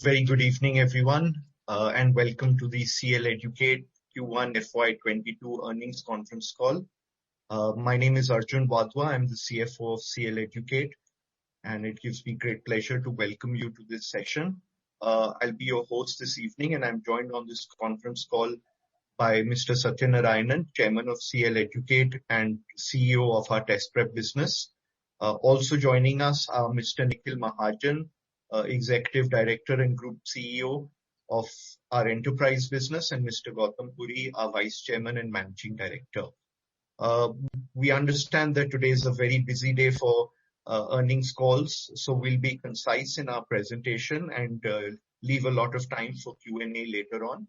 Very good evening, everyone, and welcome to the CLEDUCATE Q1 FY22 earnings conference call. My name is Arjun Wadhwa. I'm the CFO of CLEDUCATE, and it gives me great pleasure to welcome you to this session. I'll be your host this evening, and I'm joined on this conference call by Mr. Satyanarayanan, Chairman of CLEDUCATE and CEO of our test prep business. Also joining us are Mr. Nikhil Mahajan, Executive Director and Group CEO of our enterprise business, and Mr. Gautam Puri, our Vice Chairman and Managing Director. We understand that today is a very busy day for earnings calls, so we'll be concise in our presentation and leave a lot of time for Q&A later on.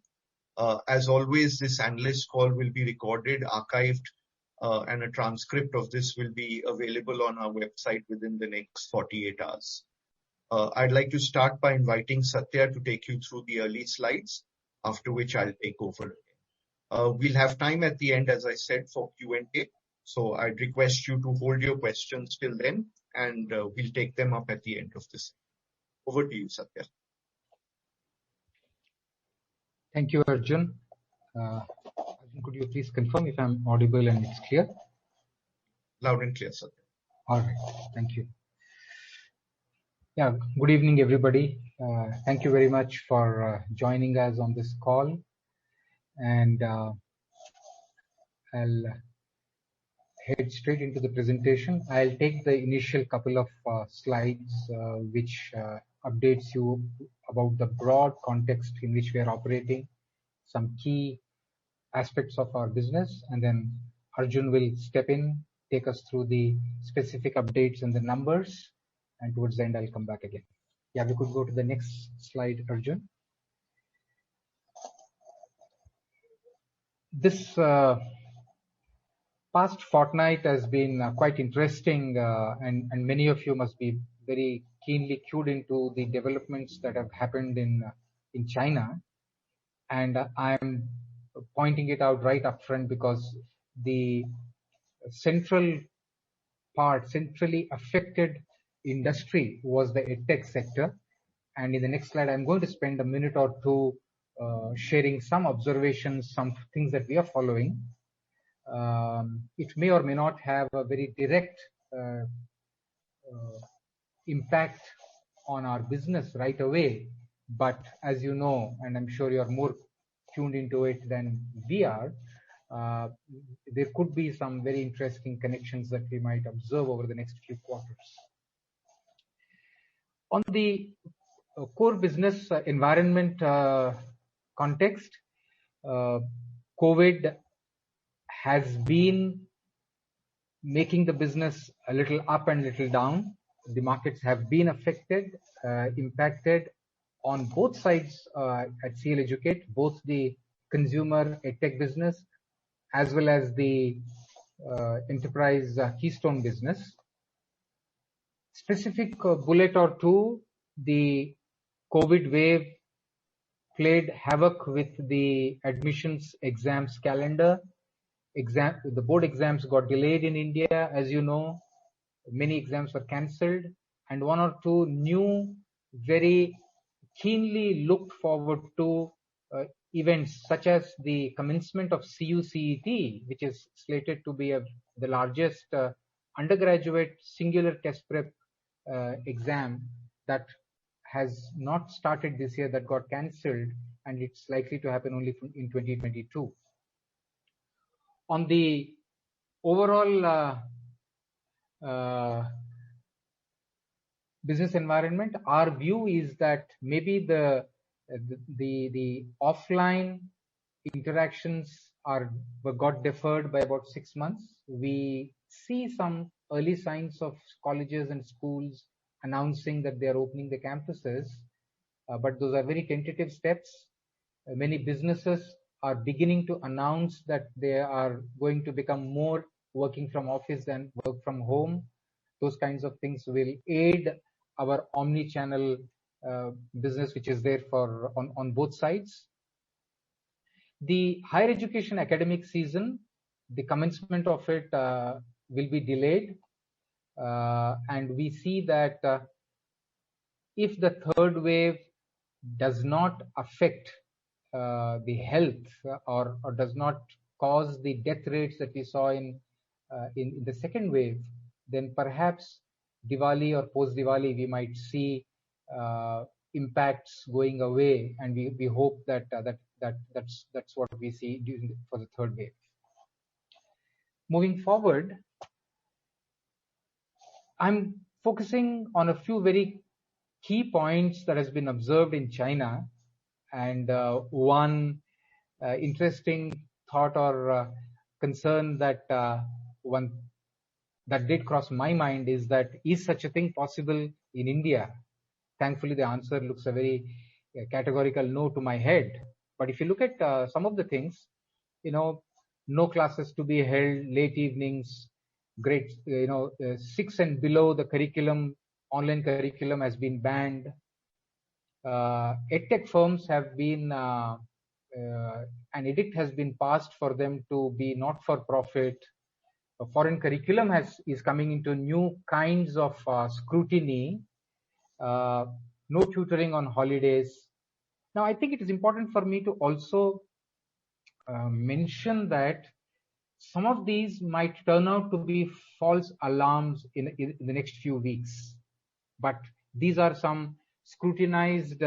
As always, this analyst call will be recorded, archived, and a transcript of this will be available on our website within the next 48 hours. I'd like to start by inviting Satya to take you through the early slides, after which I'll take over again. We'll have time at the end, as I said, for Q&A. So I'd request you to hold your questions till then, and we'll take them up at the end of this. Over to you, Satya. Thank you, Arjun. Could you please confirm if I'm audible and it's clear? Loud and clear, Satya. All right. Thank you. Yeah, good evening, everybody. Thank you very much for joining us on this call. And I'll head straight into the presentation. I'll take the initial couple of slides which updates you about the broad context in which we are operating, some key aspects of our business, and then Arjun will step in, take us through the specific updates and the numbers, and towards the end I'll come back again. Yeah, we could go to the next slide, Arjun. This past fortnight has been quite interesting, and many of you must be very keenly cued into the developments that have happened in China. And I'm pointing it out right up front because the centrally affected industry was the edtech sector. And in the next slide, I'm going to spend a minute or two sharing some observations, some things that we are following. It may or may not have a very direct impact on our business right away. But as you know, and I'm sure you're more tuned into it than we are, there could be some very interesting connections that we might observe over the next few quarters. On the core business environment context, COVID has been making the business a little up and little down. The markets have been affected, impacted on both sides at CLEDUCATE, both the consumer edtech business as well as the enterprise keystone business. Specific bullet or two, the COVID wave played havoc with the admissions exams calendar. The board exams got delayed in India, as you know. Many exams were cancelled, and one or two new, very keenly looked forward to events such as the commencement of CUCET, which is slated to be the largest undergraduate singular test prep exam that has not started this year, that got cancelled, and it's likely to happen only in 2022. On the overall business environment, our view is that maybe the offline interactions got deferred by about 6 months. We see some early signs of colleges and schools announcing that they are opening the campuses, but those are very tentative steps. Many businesses are beginning to announce that they are going to become more working from office than work from home. Those kinds of things will aid our omni-channel business, which is there on both sides. The higher education academic season, the commencement of it will be delayed, and we see that if the third wave does not affect the health or does not cause the death rates that we saw in the second wave, then perhaps Diwali or post Diwali we might see impacts going away, and we hope that that's what we see for the third wave. Moving forward, I'm focusing on a few very key points that has been observed in China, and one interesting thought or concern that one that did cross my mind is that, is such a thing possible in India? Thankfully, the answer looks a very categorical no to my head. But if you look at some of the things, no classes to be held, late evenings, grade 6 and below, the curriculum, online curriculum has been banned. EdTech firms have been, an edict has been passed for them to be not for profit. A foreign curriculum is coming into new kinds of scrutiny. No tutoring on holidays. Now, I think it is important for me to also mention that some of these might turn out to be false alarms in the next few weeks. But these are some scrutinized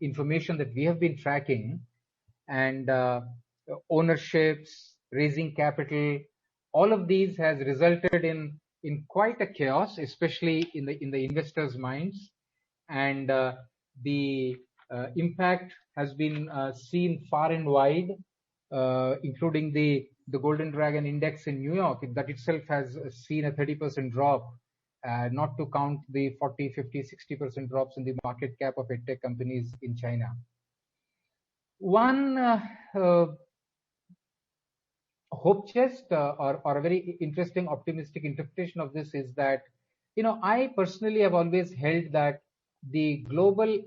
information that we have been tracking, and ownerships, raising capital, all of these has resulted in quite a chaos, especially in the investors' minds, and the impact has been seen far and wide, including the Golden Dragon Index in New York. That itself has seen a 30% drop, not to count the 40, 50, 60% drops in the market cap of EdTech companies in China. One hope chest or a very interesting optimistic interpretation of this is that, I personally have always held that the global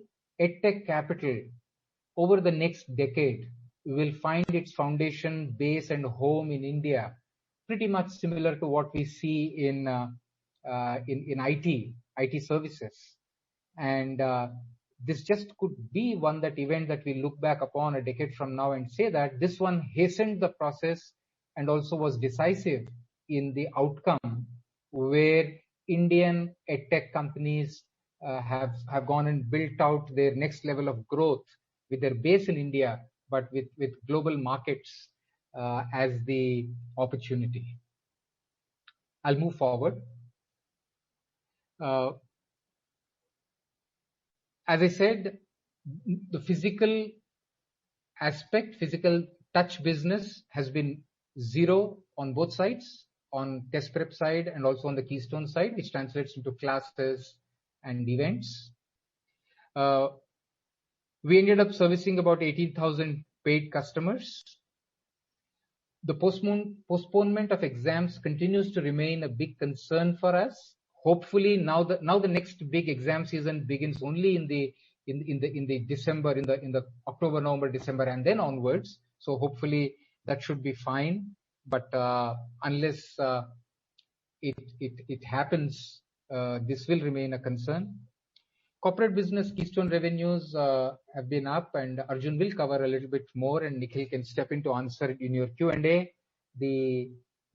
EdTech capital over the next decade will find its foundation, base, and home in India, pretty much similar to what we see in IT services. And this just could be that event that we look back upon a decade from now and say that this one hastened the process and also was decisive in the outcome, where Indian EdTech companies have gone and built out their next level of growth with their base in India, but with global markets as the opportunity. I'll move forward. As I said, the physical aspect, physical touch business has been zero on both sides, on test prep side and also on the Keystone side, which translates into classes and events. We ended up servicing about 18,000 paid customers. The postponement of exams continues to remain a big concern for us. Hopefully, now the next big exam season begins only in the December, in the October, November, December, and then onwards. So hopefully that should be fine. But unless it happens, this will remain a concern. Corporate business Keystone revenues have been up, and Arjun will cover a little bit more, and Nikhil can step in to answer in your Q&A. The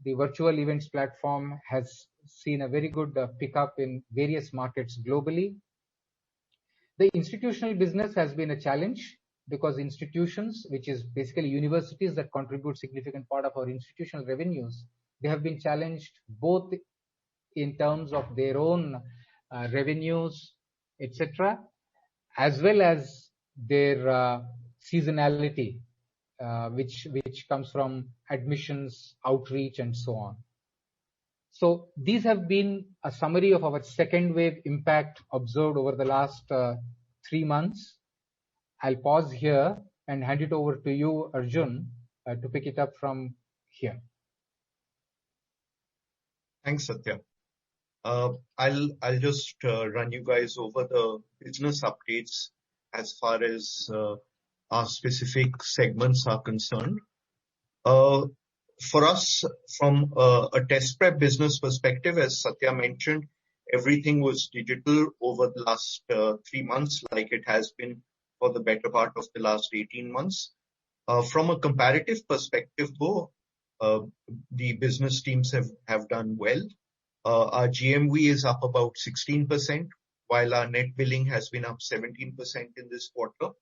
virtual events platform has seen a very good pickup in various markets globally. The institutional business has been a challenge because institutions, which is basically universities that contribute significant part of our institutional revenues, they have been challenged both in terms of their own revenues, etc., as well as their seasonality, which comes from admissions, outreach, and so on. So these have been a summary of our second wave impact observed over the last 3 months. I'll pause here and hand it over to you, Arjun, to pick it up from here. Thanks, Satya. I'll just run you guys over the business updates as far as our specific segments are concerned. For us, from a test prep business perspective, as Satya mentioned, everything was digital over the last 3 months, like it has been for the better part of the last 18 months. From a comparative perspective, though, uh, the business teams have done well. Our GMV is up about 16%, while our net billing has been up 17% in this quarter.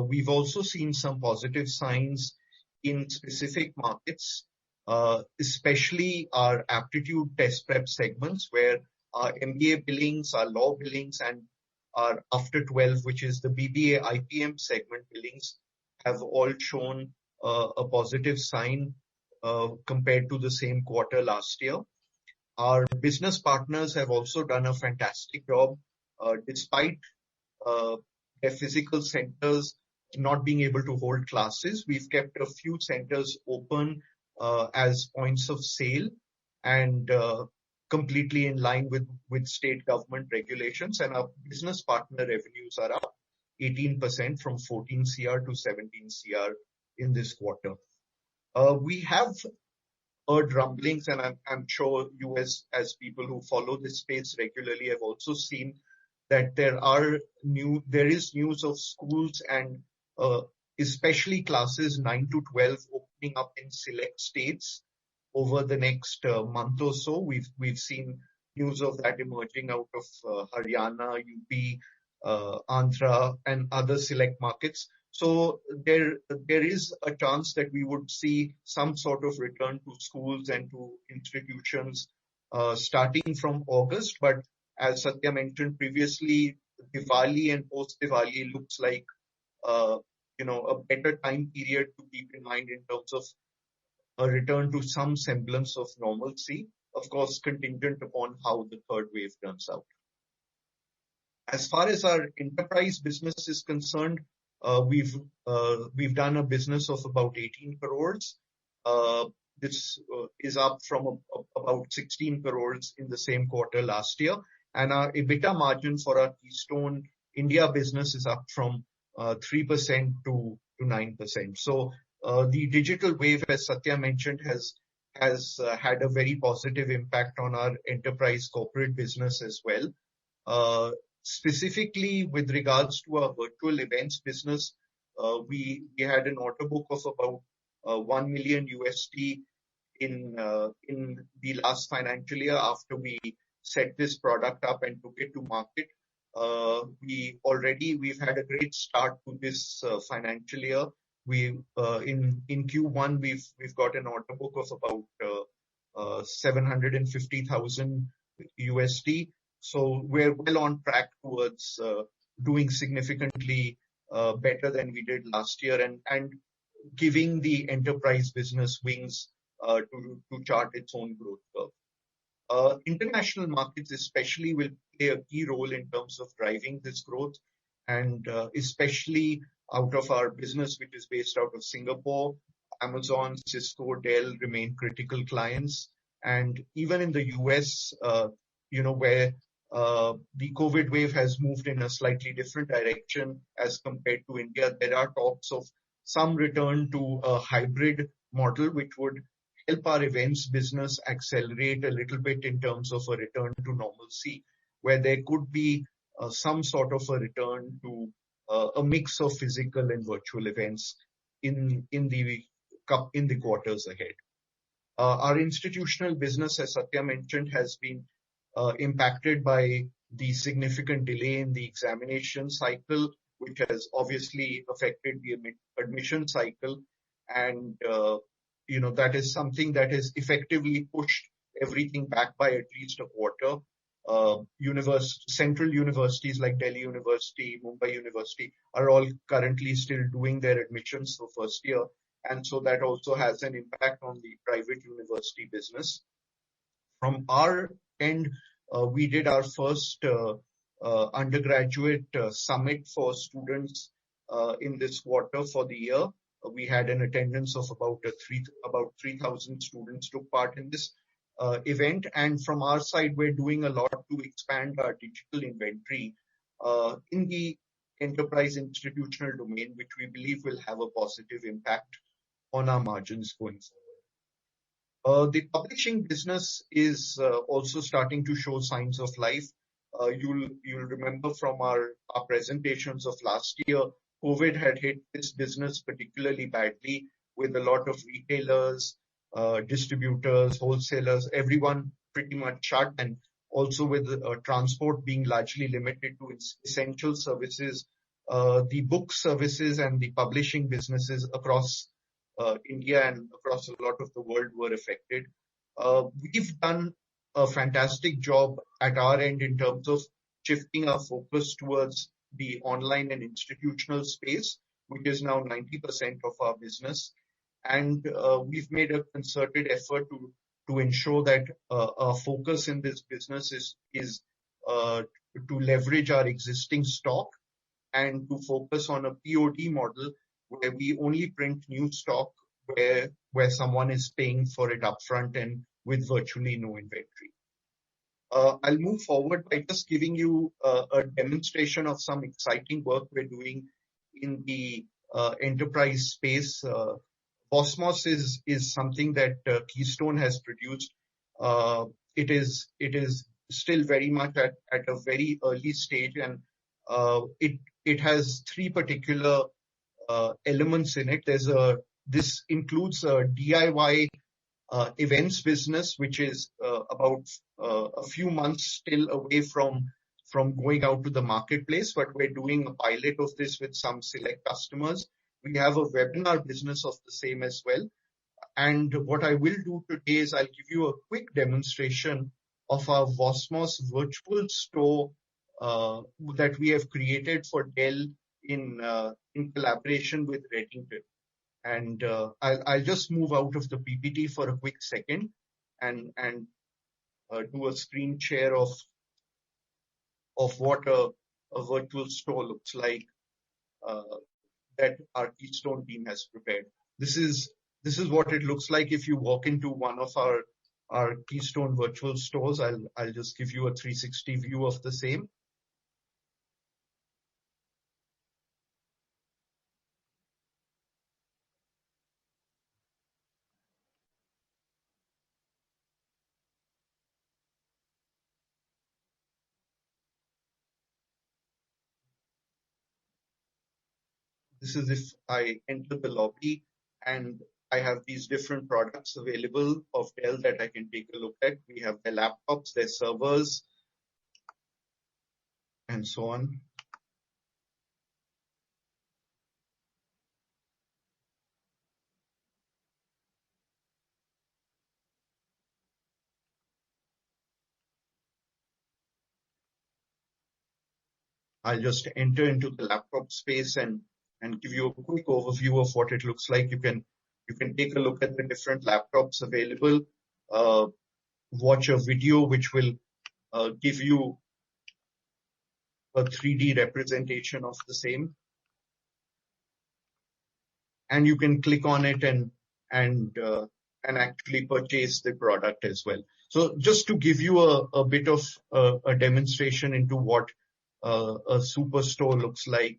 We've also seen some positive signs in specific markets, especially our aptitude test prep segments, where our MBA billings, our law billings, and our after 12, which is the BBA IPM segment billings, have all shown a positive sign compared to the same quarter last year. Our business partners have also done a fantastic job, despite uh, their physical centers not being able to hold classes. We've kept a few centers open as points of sale and completely in line with state government regulations. And our business partner revenues are up 18% from 14 CR to 17 CR in this quarter. We have heard rumblings, and I'm sure you as people who follow this space regularly have also seen that there is news of schools and especially classes 9 to 12 opening up in select states over the next month or so. We've seen news of that emerging out of Haryana, UP, Andhra, and other select markets. So there is a chance that we would see some sort of return to schools and to institutions starting from August. But as Satya mentioned previously, Diwali and post-Diwali looks like a better time period to keep in mind in terms of a return to some semblance of normalcy, of course, contingent upon how the third wave turns out. As far as our enterprise business is concerned, we've done a business of about 18 crores. This is up from about 16 crores in the same quarter last year, and our EBITDA margin for our Keystone India business is up from 3% to 9%. So the digital wave, as Satya mentioned, has had a very positive impact on our enterprise corporate business as well. Specifically with regards to our virtual events business, we had an order book of about $1 million in the last financial year after we set this product up and took it to market. We've had a great start to this financial year. In Q1 we've got an order book of about $750,000. So we're well on track towards doing significantly better than we did last year, and giving the enterprise business wings to chart its own growth curve. International markets especially will play a key role in terms of driving this growth, and especially out of our business, which is based out of Singapore. Amazon, Cisco, Dell remain critical clients, and even in the US, where the COVID wave has moved in a slightly different direction as compared to India, there are talks of some return to a hybrid model, which would help our events business accelerate a little bit in terms of a return to normalcy, where there could be some sort of a return to a mix of physical and virtual events in the quarters ahead. Our institutional business, as Satya mentioned, has been impacted by the significant delay in the examination cycle, which has obviously affected the admission cycle. And, that is something that has effectively pushed everything back by at least a quarter. Central universities like Delhi University, Mumbai University are all currently still doing their admissions for first year. And so that also has an impact on the private university business. From our end, we did our first undergraduate summit for students in this quarter for the year. We had an attendance of about 3,000 students took part in this event. And from our side, we're doing a lot to expand our digital inventory in the enterprise institutional domain, which we believe will have a positive impact on our margins going forward. The publishing business is also starting to show signs of life. You'll remember from our presentations of last year, COVID had hit this business particularly badly, with a lot of retailers, distributors, wholesalers, everyone pretty much shut, and also with transport being largely limited to its essential services. The book services and the publishing businesses across India and across a lot of the world were affected. We've done a fantastic job at our end in terms of shifting our focus towards the online and institutional space, which is now 90% of our business. And we've made a concerted effort to ensure that our focus in this business is to leverage our existing stock and to focus on a POD model where we only print new stock where someone is paying for it upfront and with virtually no inventory. I'll move forward by just giving you a demonstration of some exciting work we're doing in the enterprise space. Cosmos is something that Keystone has produced. It is still very much at a very early stage, and it has three particular elements in it. This includes a DIY events business, which is about a few months still away from going out to the marketplace, but we're doing a pilot of this with some select customers. We have a webinar business of the same as well. And what I will do today is I'll give you a quick demonstration of our Cosmos virtual store that we have created for Dell in collaboration with Reddington. And I'll just move out of the PPT for a quick second and do a screen share of what a virtual store looks like that our Keystone team has prepared. This is what it looks like if you walk into one of our Keystone virtual stores. I'll just give you a 360 view of the same. This is if I enter the lobby and I have these different products available of Dell that I can take a look at. We have their laptops, their servers, and so on. I'll just enter into the laptop space and give you a quick overview of what it looks like. You can take a look at the different laptops available, watch a video which will give you a 3D representation of the same, and you can click on it and actually purchase the product as well. So just to give you a bit of a demonstration into what a superstore looks like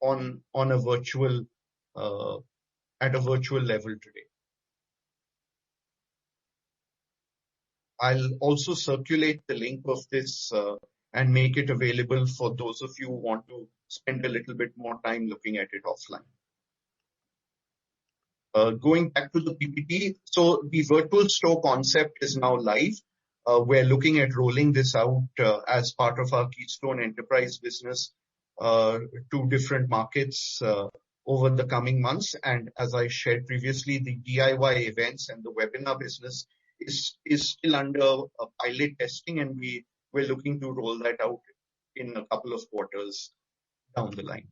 on a virtual at a virtual level today. I'll also circulate the link of this and make it available for those of you who want to spend a little bit more time looking at it offline. Going back to the PPT, so the virtual store concept is now live. We're looking at rolling this out as part of our Keystone Enterprise business to different markets over the coming months. And as I shared previously, the DIY events and the webinar business is still under a pilot testing, and we're looking to roll that out in a couple of quarters down the line.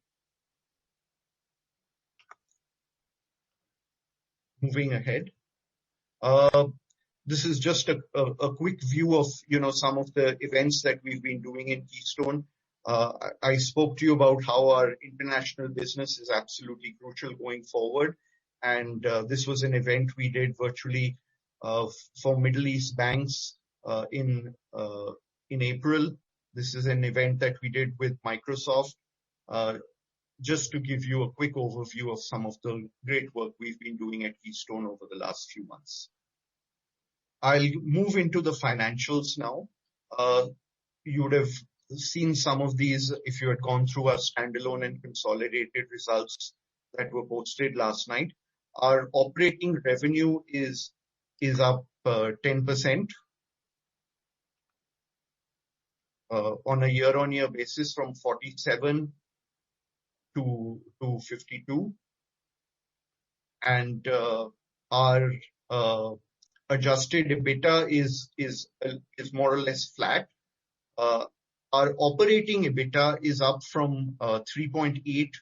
Moving ahead. This is just a quick view of some of the events that we've been doing in Keystone. I spoke to you about how our international business is absolutely crucial going forward, and this was an event we did virtually for Middle East banks in April. This is an event that we did with Microsoft, just to give you a quick overview of some of the great work we've been doing at Keystone over the last few months. I'll move into the financials now. You would have seen some of these if you had gone through our standalone and consolidated results that were posted last night. Our operating revenue is up 10% on a year-on-year basis from 47 to 52, and our adjusted EBITDA is more or less flat. Our operating EBITDA is up from 3.8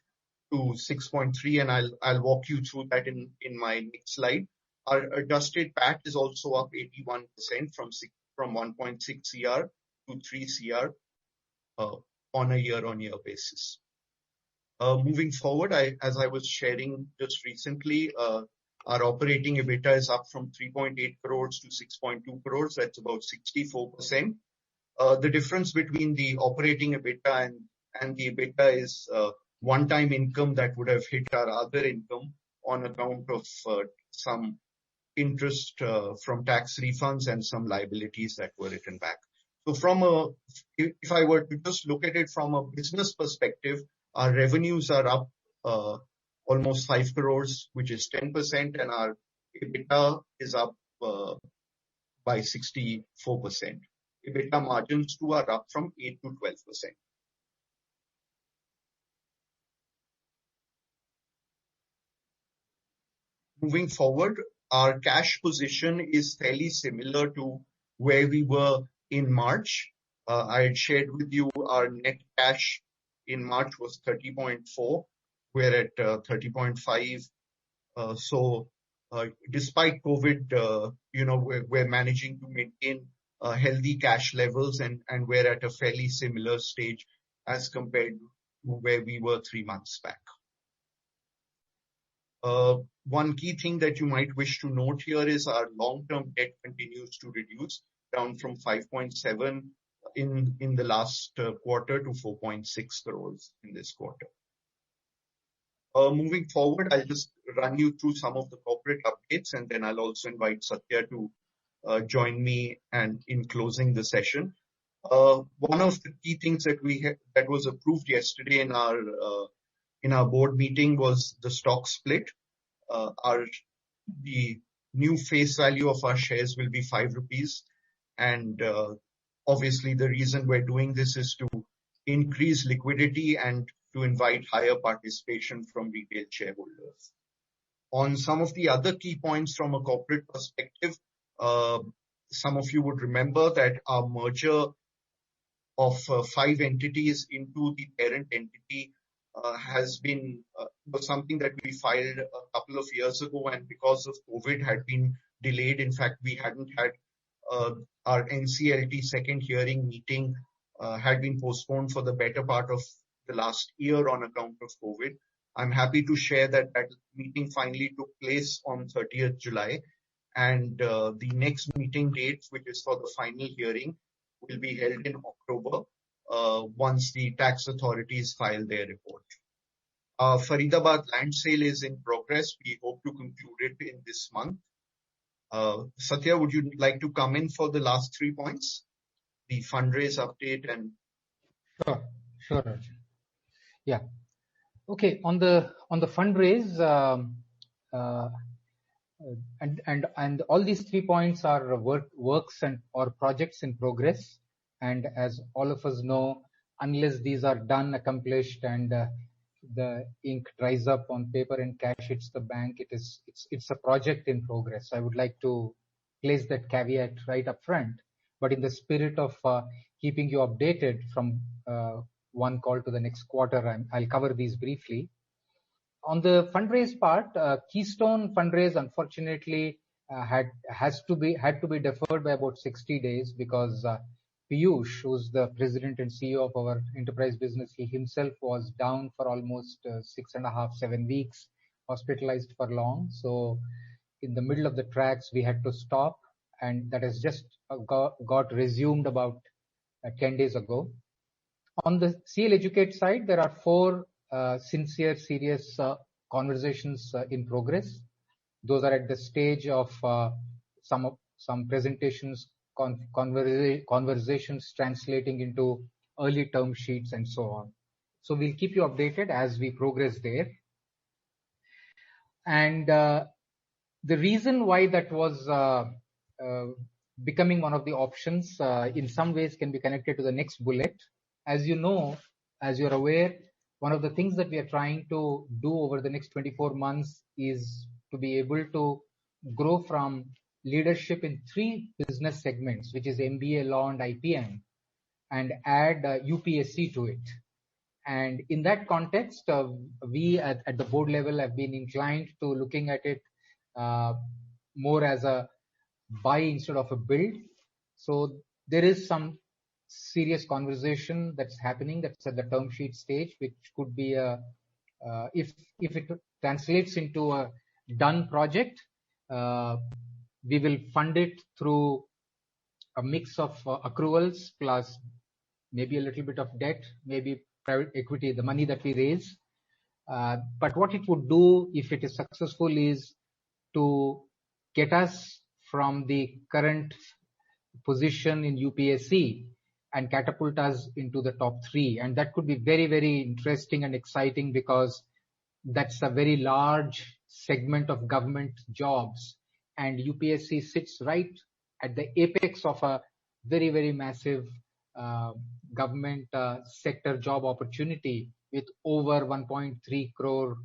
to 6.3, and I'll walk you through that in my next slide. Our adjusted PAT is also up 81% from 1.6 CR to 3 CR on a year-on-year basis. Moving forward, as I was sharing just recently, our operating EBITDA is up from 3.8 crores to 6.2 crores. That's about 64%. The difference between the operating EBITDA and the EBITDA is one-time income that would have hit our other income on account of some interest from tax refunds and some liabilities that were written back. So if I were to just look at it from a business perspective, our revenues are up almost 5 crores, which is 10%, and our EBITDA is up by 64%. EBITDA margins too are up from 8 to 12%. Moving forward, our cash position is fairly similar to where we were in March. I had shared with you our net cash in March was 30.4. We're at 30.5. So despite COVID, we're managing to maintain healthy cash levels, and we're at a fairly similar stage as compared to where we were 3 months back. One key thing that you might wish to note here is our long-term debt continues to reduce, down from 5.7 in the last quarter to 4.6 crores in this quarter. Moving forward, I'll just run you through some of the corporate updates, and then I'll also invite Satya to join me and in closing the session. One of the key things that was approved yesterday in our board meeting was the stock split. The new face value of our shares will be 5 rupees, and obviously the reason we're doing this is to increase liquidity and to invite higher participation from retail shareholders. On some of the other key points from a corporate perspective, some of you would remember that our merger of 5 entities into the parent entity was something that we filed a couple of years ago, and because of COVID had been delayed. In fact, we hadn't had our NCLT second hearing meeting had been postponed for the better part of the last year on account of COVID. I'm happy to share that meeting finally took place on 30th July, and the next meeting date, which is for the final hearing, will be held in October once the tax authorities file their report. Faridabad land sale is in progress. We hope to conclude it in this month. Satya, would you like to come in for the last 3 points? The fundraise update and... Sure, Arjun. Yeah. Okay, on the fundraise, and all these 3 points are works or projects in progress. And as all of us know, unless these are done, accomplished, and the ink dries up on paper and cash hits the bank, it's a project in progress. I would like to place that caveat right up front. But in the spirit of keeping you updated from one call to the next quarter, I'll cover these briefly. On the fundraise part, Keystone fundraise unfortunately had to be deferred by about 60 days because Piyush, who's the president and CEO of our enterprise business, he himself was down for almost 6.5, 7 weeks, hospitalized for long. So in the middle of the tracks, we had to stop, and that has just got resumed about 10 days ago. On the CLEDUCATE side, there are 4 sincere, serious conversations in progress. Those are at the stage of some presentations, conversations translating into early term sheets and so on. So we'll keep you updated as we progress there. And the reason why that was becoming one of the options in some ways can be connected to the next bullet. As you know, as you're aware, one of the things that we are trying to do over the next 24 months is to be able to grow from leadership in 3 business segments, which is MBA, law, and IPM, and add UPSC to it. And in that context, we at the board level have been inclined to looking at it more as a buy instead of a build. So there is some serious conversation that's happening that's at the term sheet stage, which could be a if it translates into a done project, we will fund it through a mix of accruals plus maybe a little bit of debt, maybe private equity, the money that we raise. But what it would do if it is successful is to get us from the current position in UPSC and catapult us into the top 3. And that could be very, very interesting and exciting because that's a very large segment of government jobs. And UPSC sits right at the apex of a very, very massive government sector job opportunity with over 1.3 crore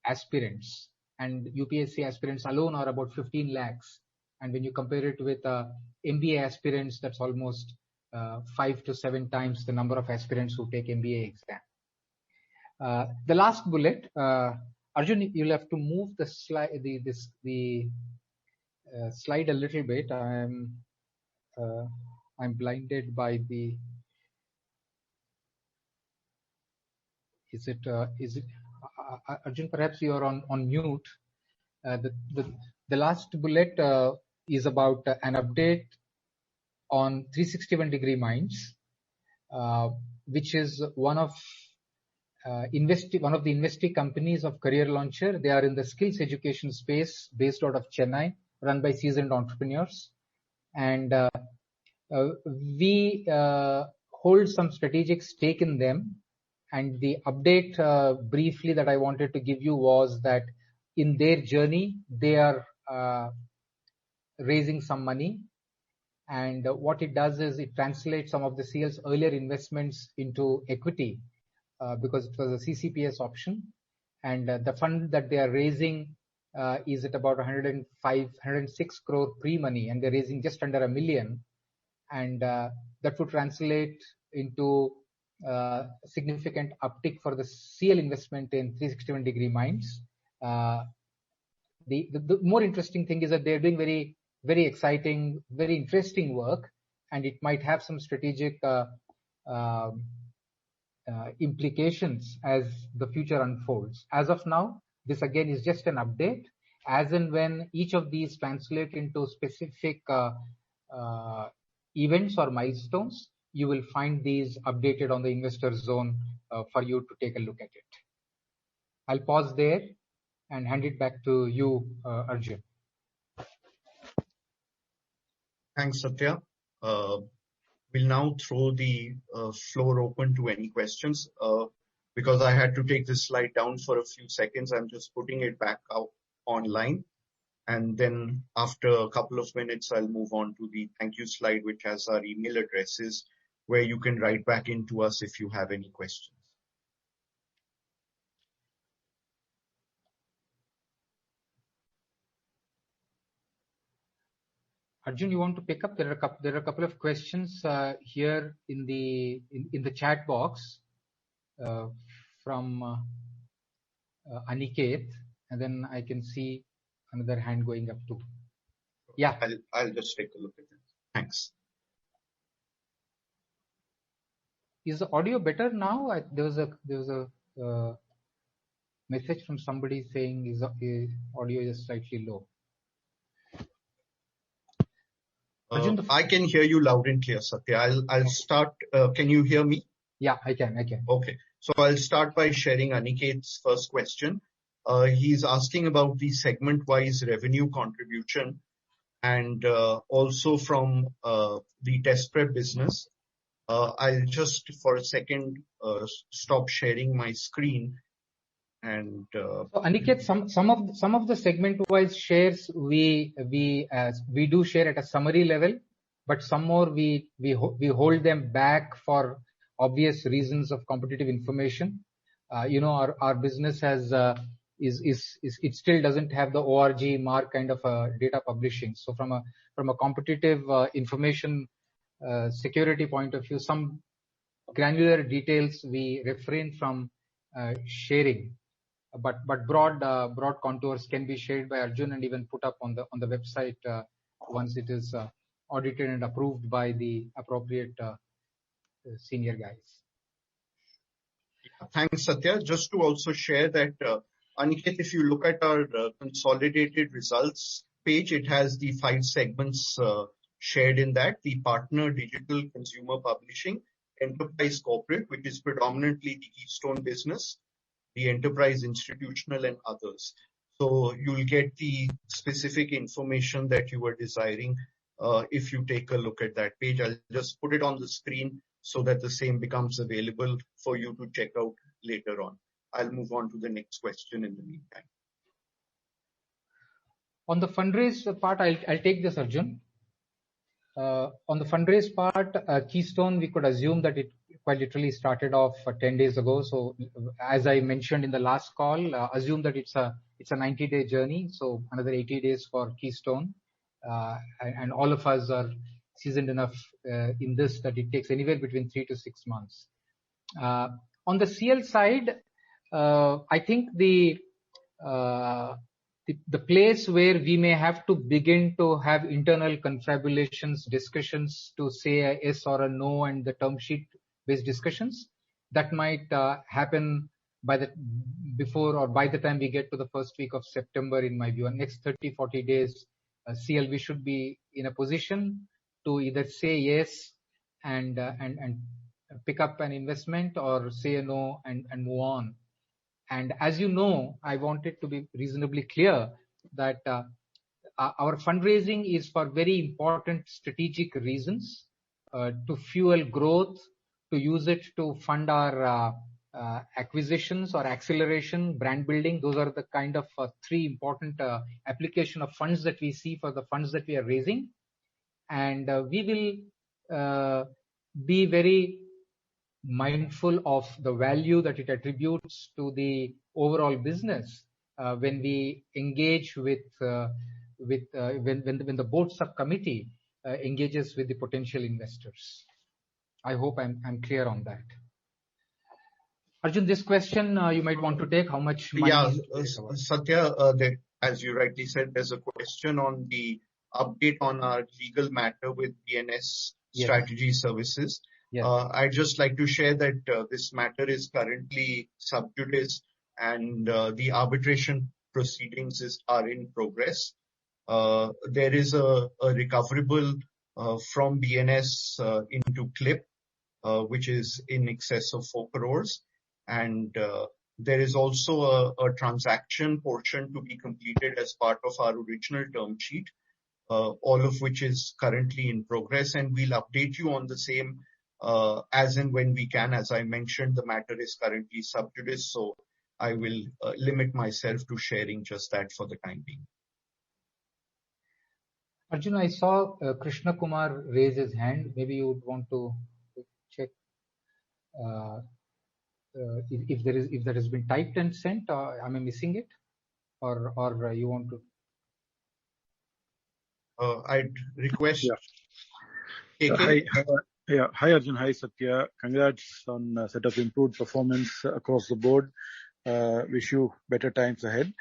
aspirants. And UPSC aspirants alone are about 15 lakhs. And when you compare it with MBA aspirants, that's almost 5 to 7 times the number of aspirants who take MBA exam. The last bullet, Arjun, you'll have to move the slide, the slide a little bit. I'm blinded by the. Is it Arjun? Perhaps you are on mute. The last bullet is about an update on 361-degree Minds, which is one of the investee companies of Career Launcher. They are in the skills education space based out of Chennai, run by seasoned entrepreneurs. And we hold some strategic stake in them. And the update briefly that I wanted to give you was that in their journey, they are raising some money. And what it does is it translates some of the CL's earlier investments into equity because it was a CCPS option. And the fund that they are raising is at about 106 crore pre-money, and they're raising just under $1 million. And that would translate into significant uptick for the CL investment in 361-degree Minds. The more interesting thing is that they're doing very, very exciting, very interesting work, and it might have some strategic implications as the future unfolds. As of now, this again is just an update. As and when each of these translate into specific events or milestones, you will find these updated on the investor zone for you to take a look at it. I'll pause there and hand it back to you, Arjun. Thanks, Satya. We'll now throw the floor open to any questions. Because I had to take this slide down for a few seconds, I'm just putting it back out online. And then after a couple of minutes, I'll move on to the thank you slide, which has our email addresses, where you can write back into us if you have any questions. Arjun, you want to pick up? There are a couple of questions here in the chat box from Aniket, and then I can see another hand going up too. Yeah, I'll just take a look at it. Thanks. Is the audio better now? There was a message from somebody saying is audio is slightly low. I can hear you loud and clear, Satya. I'll start. Can you hear me? Yeah, I can. Okay. So I'll start by sharing Aniket's first question. He's asking about the segment-wise revenue contribution and also from the test prep business. I'll just for a second stop sharing my screen and So Aniket, some of the segment-wise shares we do share at a summary level, but some more we hold them back for obvious reasons of competitive information. Our business has it still doesn't have the ORG mark kind of data publishing. So from a competitive information security point of view, some granular details we refrain from sharing. But broad contours can be shared by Arjun and even put up on the website once it is audited and approved by the appropriate senior guys. Thanks, Satya. Just to also share that, Aniket, if you look at our consolidated results page, it has the 5 segments shared in that: the partner, digital, consumer publishing, enterprise corporate, which is predominantly the Keystone business, the enterprise institutional, and others. So you'll get the specific information that you were desiring if you take a look at that page. I'll just put it on the screen so that the same becomes available for you to check out later on. I'll move on to the next question in the meantime. On the fundraise part, I'll take this, Arjun. On the fundraise part, Keystone, we could assume that it quite literally started off 10 days ago. So as I mentioned in the last call, assume that it's a 90-day journey. So another 80 days for Keystone. And all of us are seasoned enough in this that it takes anywhere between 3 to 6 months. On the CL side, I think the place where we may have to begin to have internal confabulations, discussions to say a yes or a no, and the term sheet based discussions, that might happen before or by the time we get to the first week of September, in my view. And next 30-40 days, CL, we should be in a position to either say yes and pick up an investment, or say a no and move on. And as you know, I wanted to be reasonably clear that our fundraising is for very important strategic reasons, to fuel growth, to use it to fund our acquisitions or acceleration, brand building. Those are the kind of 3 important application of funds that we see for the funds that we are raising. And we will be very mindful of the value that it attributes to the overall business when we engage when the board subcommittee engages with the potential investors. I hope I'm clear on that. Arjun, this question you might want to take. How much money? Yeah, Satya, as you rightly said, there's a question on the update on our legal matter with BNS Strategy Services. Yes. I'd just like to share that this matter is currently sub judice, and the arbitration proceedings are in progress. There is a recoverable from BNS into CLIP, which is in excess of 4 crores. And there is also a transaction portion to be completed as part of our original term sheet, all of which is currently in progress. And we'll update you on the same as and when we can. As I mentioned, the matter is currently sub judice, so I will limit myself to sharing just that for the time being. Arjun, I saw Krishna Kumar raise his hand. Maybe you would want to check if that has been typed and sent, or am I missing it, or you want to? I'd request. Yeah. Hi Arjun, hi Satya. Congrats on a set of improved performance across the board. Wish you better times ahead.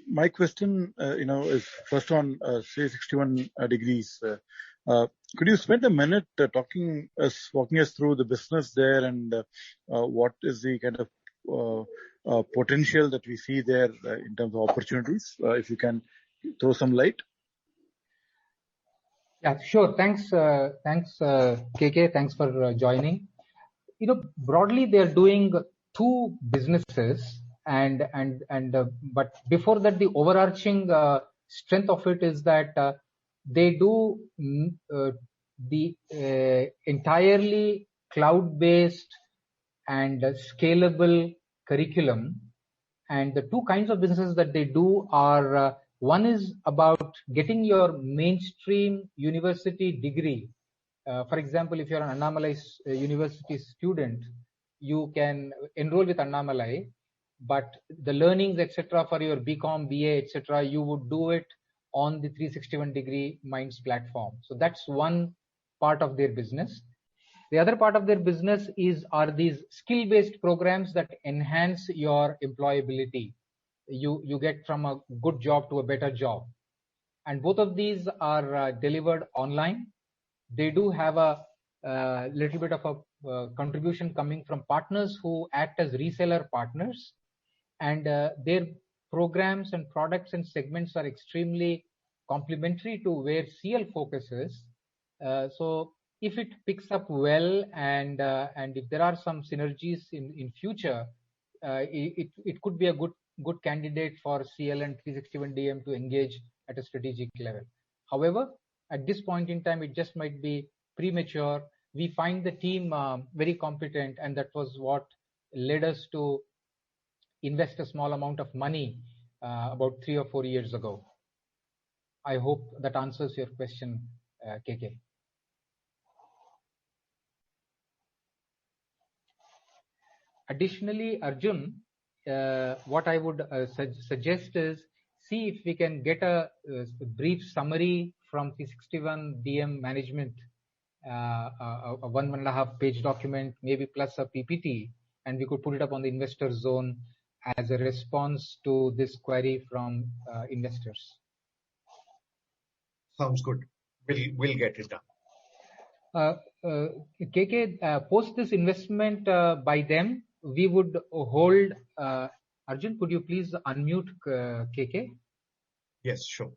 My question, is first on 361 degrees. Could you spend a minute walking us through the business there, and what is the kind of potential that we see there in terms of opportunities? If you can throw some light. Yeah, sure. Thanks, KK. Thanks for joining. Broadly, they're doing 2 businesses, but before that, the overarching strength of it is that they do the entirely cloud-based and scalable curriculum. And the two kinds of businesses that they do are, one is about getting your mainstream university degree. For example, if you're an Annamalai university student, you can enroll with Annamalai, but the learnings, etc., for your BCom, BA, etc., you would do it on the 361 degree Minds platform. So that's one part of their business. The other part of their business are these skill-based programs that enhance your employability. You get from a good job to a better job, and both of these are delivered online. They do have a little bit of a contribution coming from partners who act as reseller partners, and their programs and products and segments are extremely complementary to where CL focuses. So if it picks up well, and if there are some synergies in future, it could be a good candidate for CL and 361DM to engage at a strategic level. However, at this point in time, it just might be premature. We find the team very competent, and that was what led us to invest a small amount of money about 3 or 4 years ago. I hope that answers your question, KK. Additionally, Arjun, what I would suggest is, see if we can get a brief summary from 361 DM management, a 1.5 page document, maybe plus a PPT, and we could put it up on the investor zone as a response to this query from investors. Sounds good. We'll get it done. KK, post this investment by them, we would hold. Arjun, could you please unmute KK? Yes, sure.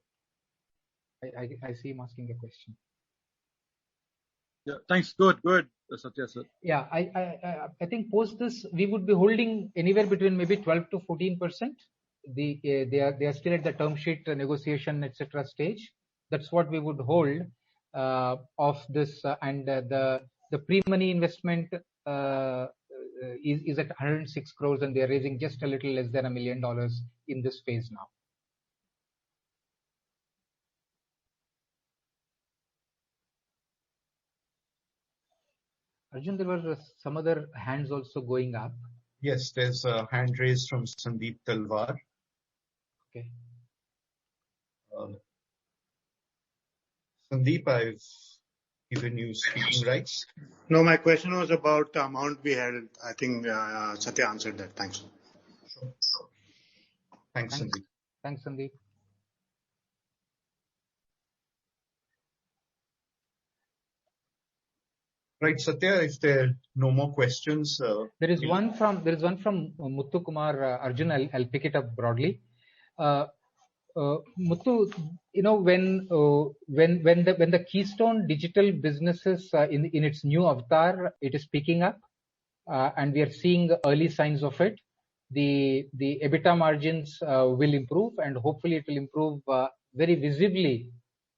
I see him asking a question. Yeah, thanks. Good, Satya sir. Yeah, I think post this, we would be holding anywhere between maybe 12 to 14%. They are still at the term sheet negotiation, etc. stage. That's what we would hold of this, and the pre-money investment is at 106 crores, and they are raising just a little less than $1 million in this phase now. Arjun, there were some other hands also going up. Yes, there's a hand raised from Sandeep Talwar. Okay. Sandeep, I've given you speaking rights. No, my question was about the amount we had. I think Satya answered that. Thanks. Sure. Thanks, Sandeep. Thanks, Sandeep. Right, Satya, if there are no more questions. There is one from Muthu Kumar. Arjun, I'll pick it up broadly. Muthu, when the Keystone digital businesses in its new avatar, it is picking up, and we are seeing early signs of it. The EBITDA margins will improve, and hopefully it will improve very visibly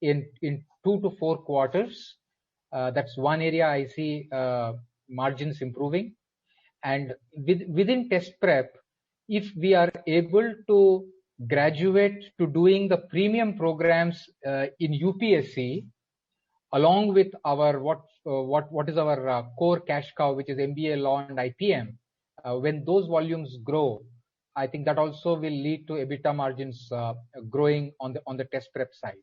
in 2 to 4 quarters. That's one area I see margins improving. And within test prep, if we are able to graduate to doing the premium programs in UPSC, along with our what is our core cash cow, which is MBA law and IPM, when those volumes grow, I think that also will lead to EBITDA margins growing on the test prep side.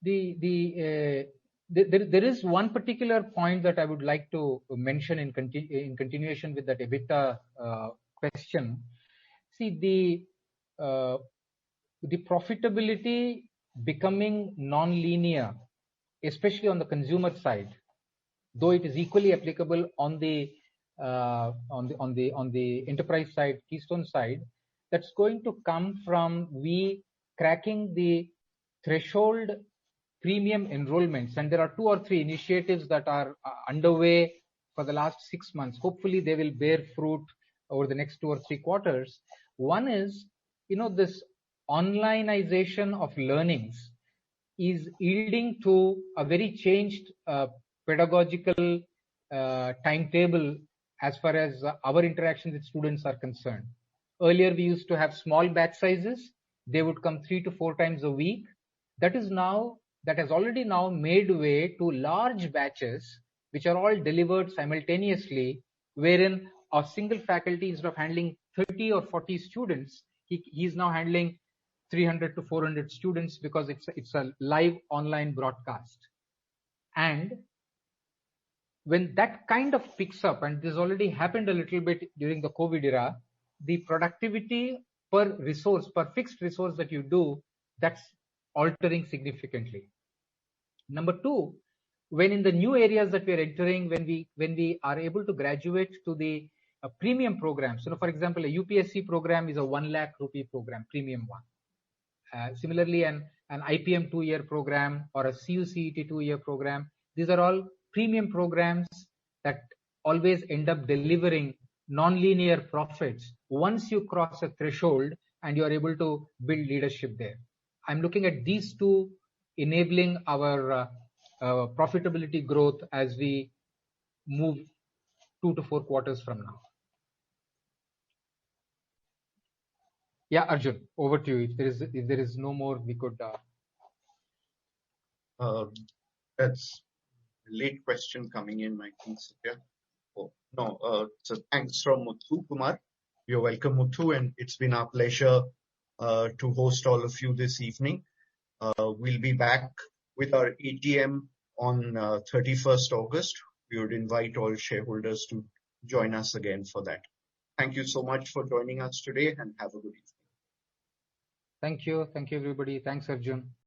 There is one particular point that I would like to mention in continuation with that EBITDA question. See, the profitability becoming non-linear, especially on the consumer side, though it is equally applicable on the enterprise side, Keystone side, that's going to come from we cracking the threshold premium enrollments, and there are 2 or 3 initiatives that are underway for the last 6 months. Hopefully they will bear fruit over the next 2 or 3 quarters. One is, this onlineization of learnings is yielding to a very changed pedagogical timetable as far as our interactions with students are concerned. Earlier, we used to have small batch sizes. They would come 3 to 4 times a week. That has already now made way to large batches, which are all delivered simultaneously, wherein a single faculty, instead of handling 30 or 40 students, he is now handling 300 to 400 students, because it's a live online broadcast. And when that kind of picks up, and this already happened a little bit during the COVID era, the productivity per fixed resource that you do, that's altering significantly. Number 2, when in the new areas that we are entering, when we are able to graduate to the premium programs, for example, a UPSC program is a 1 lakh rupee program, premium one. Similarly, an IPM 2-year program or a CUCET 2-year program, these are all premium programs that always end up delivering non-linear profits once you cross a threshold and you are able to build leadership there. I'm looking at these 2 enabling our profitability growth as we move 2 to 4 quarters from now. Yeah, Arjun, over to you. If there is no more, we could. That's a late question coming in, I think, Satya. Oh, no, so thanks from Muthu Kumar. You're welcome, Muthu, and it's been our pleasure to host all of you this evening. We'll be back with our ATM on 31st August. We would invite all shareholders to join us again for that. Thank you so much for joining us today, and have a good evening. Thank you. Thank you, everybody. Thanks, Arjun.